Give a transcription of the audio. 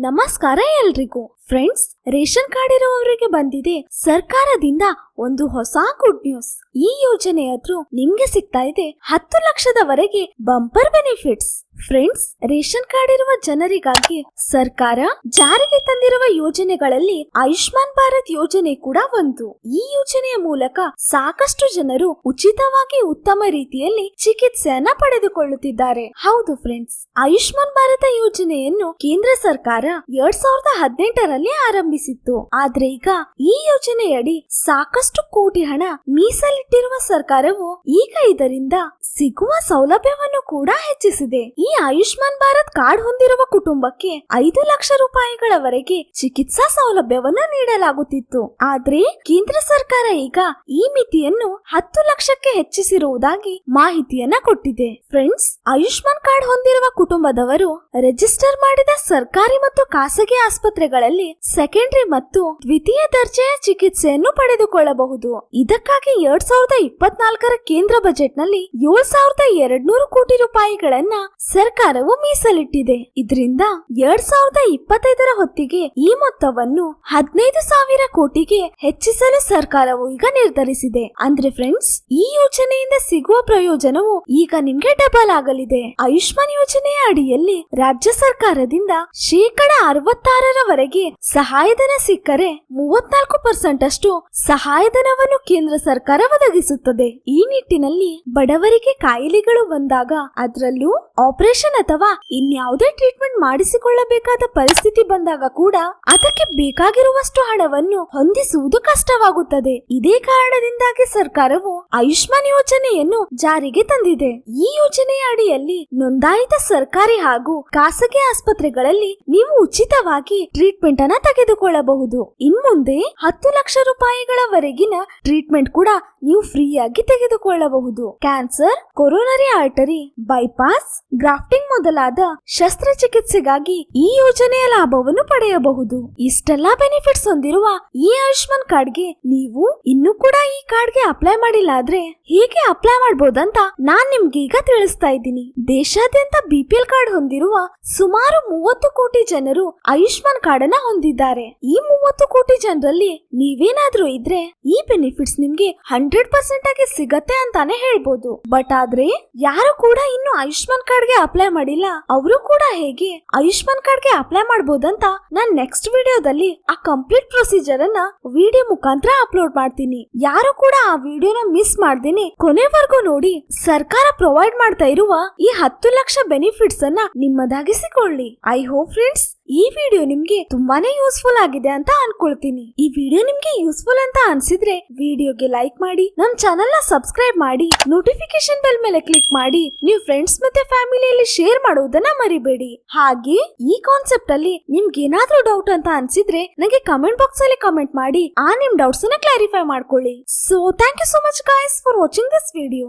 ನಮಸ್ಕಾರ ಎಲ್ರಿಗೂ. Friends, ration card ಇರುವವರಿಗೆ ಬಂದಿದೆ ಸರ್ಕಾರದಿಂದ ಒಂದು ಹೊಸ ಗುಡ್ ನ್ಯೂಸ್. ಈ ಯೋಜನೆಯ ಥ್ರೂ ನಿಮ್ಗೆ ಸಿಗ್ತಾ ಇದೆ 10 ಲಕ್ಷದವರೆಗೆ bumper benefits. Friends, ration card ಇರುವ ಜನರಿಗಾಗಿ ಸರ್ಕಾರ ಜಾರಿಗೆ ತಂದಿರುವ ಯೋಜನೆಗಳಲ್ಲಿ ಆಯುಷ್ಮಾನ್ ಭಾರತ್ ಯೋಜನೆ ಕೂಡ ಒಂದು. ಈ ಯೋಜನೆಯ ಮೂಲಕ ಸಾಕಷ್ಟು ಜನರು ಉಚಿತವಾಗಿ ಉತ್ತಮ ರೀತಿಯಲ್ಲಿ ಚಿಕಿತ್ಸೆಯನ್ನ ಪಡೆದುಕೊಳ್ಳುತ್ತಿದ್ದಾರೆ. ಹೌದು ಫ್ರೆಂಡ್ಸ್, ಆಯುಷ್ಮಾನ್ ಭಾರತ ಯೋಜನೆಯನ್ನು ಕೇಂದ್ರ ಸರ್ಕಾರ 2018ರಲ್ಲಿ ಆರಂಭಿಸಿತ್ತು. ಆದ್ರೆ ಈಗ ಈ ಯೋಜನೆಯಡಿ ಸಾಕಷ್ಟು ಕೋಟಿ ಹಣ ಮೀಸಲಿಟ್ಟಿರುವ ಸರ್ಕಾರವು ಈಗ ಇದರಿಂದ ಸಿಗುವ ಸೌಲಭ್ಯವನ್ನು ಕೂಡ ಹೆಚ್ಚಿಸಿದೆ. ಈ ಆಯುಷ್ಮಾನ್ ಭಾರತ್ ಕಾರ್ಡ್ ಹೊಂದಿರುವ ಕುಟುಂಬಕ್ಕೆ 5 ಲಕ್ಷ ರೂಪಾಯಿಗಳವರೆಗೆ ಚಿಕಿತ್ಸಾ ಸೌಲಭ್ಯವನ್ನು ನೀಡಲಾಗುತ್ತಿತ್ತು. ಆದ್ರೆ ಕೇಂದ್ರ ಸರ್ಕಾರ ಈಗ ಈ ಮಿತಿಯನ್ನು 10 ಲಕ್ಷಕ್ಕೆ ಹೆಚ್ಚಿಸಿರುವುದಾಗಿ ಮಾಹಿತಿಯನ್ನ ಕೊಟ್ಟಿದೆ. ಫ್ರೆಂಡ್ಸ್, ಆಯುಷ್ಮಾನ್ ಕಾರ್ಡ್ ಹೊಂದಿರುವ ಕುಟುಂಬದವರು ರಿಜಿಸ್ಟರ್ ಮಾಡಿದ ಸರ್ಕಾರಿ ಮತ್ತು ಖಾಸಗಿ ಆಸ್ಪತ್ರೆಗಳಲ್ಲಿ ಸೆಕೆಂಡರಿ ಮತ್ತು ದ್ವಿತೀಯ ದರ್ಜೆಯ ಚಿಕಿತ್ಸೆಯನ್ನು ಪಡೆದುಕೊಳ್ಳಬಹುದು. ಇದಕ್ಕಾಗಿ 2024ರ ಕೇಂದ್ರ ಬಜೆಟ್ ನಲ್ಲಿ 7,200 ಕೋಟಿ ರೂಪಾಯಿಗಳನ್ನ ಸರ್ಕಾರವು ಮೀಸಲಿಟ್ಟಿದೆ. ಇದರಿಂದ 2025ರ ಹೊತ್ತಿಗೆ ಈ ಮೊತ್ತವನ್ನು 15,000 ಕೋಟಿಗೆ ಹೆಚ್ಚಿಸಲು ಸರ್ಕಾರವು ಈಗ ನಿರ್ಧರಿಸಿದೆ. ಅಂದ್ರೆ ಫ್ರೆಂಡ್ಸ್, ಈ ಯೋಜನೆಯಿಂದ ಸಿಗುವ ಪ್ರಯೋಜನವು ಈಗ ನಿಮ್ಗೆ ಡಬಲ್ ಆಗಲಿದೆ. ಆಯುಷ್ಮಾನ್ ಯೋಜನೆಯ ಅಡಿಯಲ್ಲಿ ರಾಜ್ಯ ಸರ್ಕಾರದಿಂದ 66%ರವರೆಗೆ ಸಹಾಯಧನ ಸಿಕ್ಕರೆ 34% ಅಷ್ಟು ಸಹಾಯಧನವನ್ನು ಕೇಂದ್ರ ಸರ್ಕಾರ ಒದಗಿಸುತ್ತದೆ. ಈ ನಿಟ್ಟಿನಲ್ಲಿ ಬಡವರಿಗೆ ಕಾಯಿಲೆಗಳು ಬಂದಾಗ, ಅದರಲ್ಲೂ ಆಪರೇಷನ್ ಅಥವಾ ಇನ್ಯಾವುದೇ ಟ್ರೀಟ್ಮೆಂಟ್ ಮಾಡಿಸಿಕೊಳ್ಳಬೇಕಾದ ಪರಿಸ್ಥಿತಿ ಬಂದಾಗ ಕೂಡ ಅದಕ್ಕೆ ಬೇಕಾಗಿರುವಷ್ಟು ಹಣವನ್ನು ಹೊಂದಿಸುವುದು ಕಷ್ಟವಾಗುತ್ತದೆ. ಇದೇ ಕಾರಣದಿಂದಾಗಿ ಸರ್ಕಾರವು ಆಯುಷ್ಮಾನ್ ಯೋಜನೆಯನ್ನು ಜಾರಿಗೆ ತಂದಿದೆ. ಈ ಯೋಜನೆಯ ಅಡಿಯಲ್ಲಿ ನೋಂದಾಯಿತ ಸರ್ಕಾರಿ ಹಾಗೂ ಖಾಸಗಿ ಆಸ್ಪತ್ರೆಗಳಲ್ಲಿ ನೀವು ಉಚಿತವಾಗಿ ಟ್ರೀಟ್ಮೆಂಟ್ ಅನ್ನ ತೆಗೆದುಕೊಳ್ಳಬಹುದು. ಇನ್ಮುಂದೆ 10 ಲಕ್ಷ ರೂಪಾಯಿಗಳವರೆಗಿನ ಟ್ರೀಟ್ಮೆಂಟ್ ಕೂಡ ನೀವು ಫ್ರೀಯಾಗಿ ತೆಗೆದುಕೊಳ್ಳಬಹುದು. Cancer, coronary artery bypass, grafting ಮೊದಲಾದ ಶಸ್ತ್ರಚಿಕಿತ್ಸೆಗಾಗಿ ಈ ಯೋಜನೆಯ ಲಾಭವನ್ನು ಪಡೆಯಬಹುದು. ಇಷ್ಟೆಲ್ಲಾ ಬೆನಿಫಿಟ್ಸ್ ಹೊಂದಿರುವ ಈ ಆಯುಷ್ಮಾನ್ ಕಾರ್ಡ್ಗೆ ನೀವು ಇನ್ನೂ ಕೂಡ ಈ ಕಾರ್ಡ್ಗೆ ಅಪ್ಲೈ ಮಾಡಿಲ್ಲ ಆದ್ರೆ ಹೇಗೆ ಅಪ್ಲೈ ಮಾಡಬಹುದಂತ ನಾನ್ ನಿಮ್ಗೆ ಈಗ ತಿಳಿಸ್ತಾ ಇದ್ದೀನಿ. ದೇಶಾದ್ಯಂತ BPL ಕಾರ್ಡ್ ಹೊಂದಿರುವ ಸುಮಾರು 30 ಕೋಟಿ ಜನರು ಆಯುಷ್ಮಾನ್ ಕಾರ್ಡ್ ಅನ್ನ ಹೊಂದಿದ್ದಾರೆ. ಈ 30 ಕೋಟಿ ಜನರಲ್ಲಿ ನೀವೇನಾದ್ರೂ ಇದ್ರೆ ಈ ಬೆನಿಫಿಟ್ಸ್ ನಿಮ್ಗೆ 100% ಆಗಿ ಸಿಗತ್ತೆ ಅಂತಾನೆ ಹೇಳ್ಬೋದು. ಬಟ್ ಆದ್ರೆ ಯಾರು ಕೂಡ ಇನ್ನು ಆಯುಷ್ಮಾನ್ ಕಾರ್ಡ್ ಗೆ ಅಪ್ಲೈ ಮಾಡಿಲ್ಲ, ಅವರು ಕೂಡ ಹೇಗೆ ಆಯುಷ್ಮಾನ್ ಕಾರ್ಡ್ ಗೆ ಅಪ್ಲೈ ಮಾಡಬಹುದಂತ ನಾನ್ ನೆಕ್ಸ್ಟ್ ವಿಡಿಯೋದಲ್ಲಿ ಆ ಕಂಪ್ಲೀಟ್ ಪ್ರೊಸೀಜರ್ ಅನ್ನ ವಿಡಿಯೋ ಮುಖಾಂತರ ಅಪ್ಲೋಡ್ ಮಾಡ್ತೀನಿ. ಯಾರು ಕೂಡ ಆ ವಿಡಿಯೋನ ಮಿಸ್ ಮಾಡ್ದೇನೆ ಕೊನೆವರೆಗೂ ನೋಡಿ ಸರ್ಕಾರ ಪ್ರೊವೈಡ್ ಮಾಡ್ತಾ ಇರುವ ಈ 10 ಲಕ್ಷ ಬೆನಿಫಿಟ್ಸ್ ಅನ್ನ ನಿಮ್ಮದಾಗಿಸಿಕೊಳ್ಳಿ. ಐ ಹೋಪ್ ಫ್ರೆಂಡ್ಸ್, ಈ ವಿಡಿಯೋ ನಿಮ್ಗೆ ತುಂಬಾನೇ ಯೂಸ್ಫುಲ್ ಆಗಿದೆ ಅಂತ ಅನ್ಕೊಳ್ತೀನಿ. ಈ ವಿಡಿಯೋ ನಿಮ್ಗೆ ಯೂಸ್ಫುಲ್ ಅಂತ ಅನ್ಸಿದ್ರೆ ವಿಡಿಯೋಗೆ ಲೈಕ್ ಮಾಡಿ, ನಮ್ ಚಾನೆಲ್ ನ ಸಬ್ಸ್ಕ್ರೈಬ್ ಮಾಡಿ, ನೋಟಿಫಿಕೇಶನ್ ಬೆಲ್ ಮೇಲೆ ಕ್ಲಿಕ್ ಮಾಡಿ, ನೀವು ಫ್ರೆಂಡ್ಸ್ ಮತ್ತೆ ಫ್ಯಾಮಿಲಿಯಲ್ಲಿ ಶೇರ್ ಮಾಡುವುದನ್ನ ಮರಿಬೇಡಿ. ಹಾಗೆ ಈ ಕಾನ್ಸೆಪ್ಟ್ ಅಲ್ಲಿ ನಿಮ್ಗೆ ಏನಾದ್ರೂ ಡೌಟ್ ಅಂತ ಅನ್ಸಿದ್ರೆ ನನಗೆ ಕಮೆಂಟ್ ಬಾಕ್ಸ್ ಅಲ್ಲಿ ಕಮೆಂಟ್ ಮಾಡಿ ಆ ನಿಮ್ ಡೌಟ್ಸ್ ಅನ್ನ ಕ್ಲಾರಿಫೈ ಮಾಡ್ಕೊಳ್ಳಿ. So thank you so much guys for watching this video.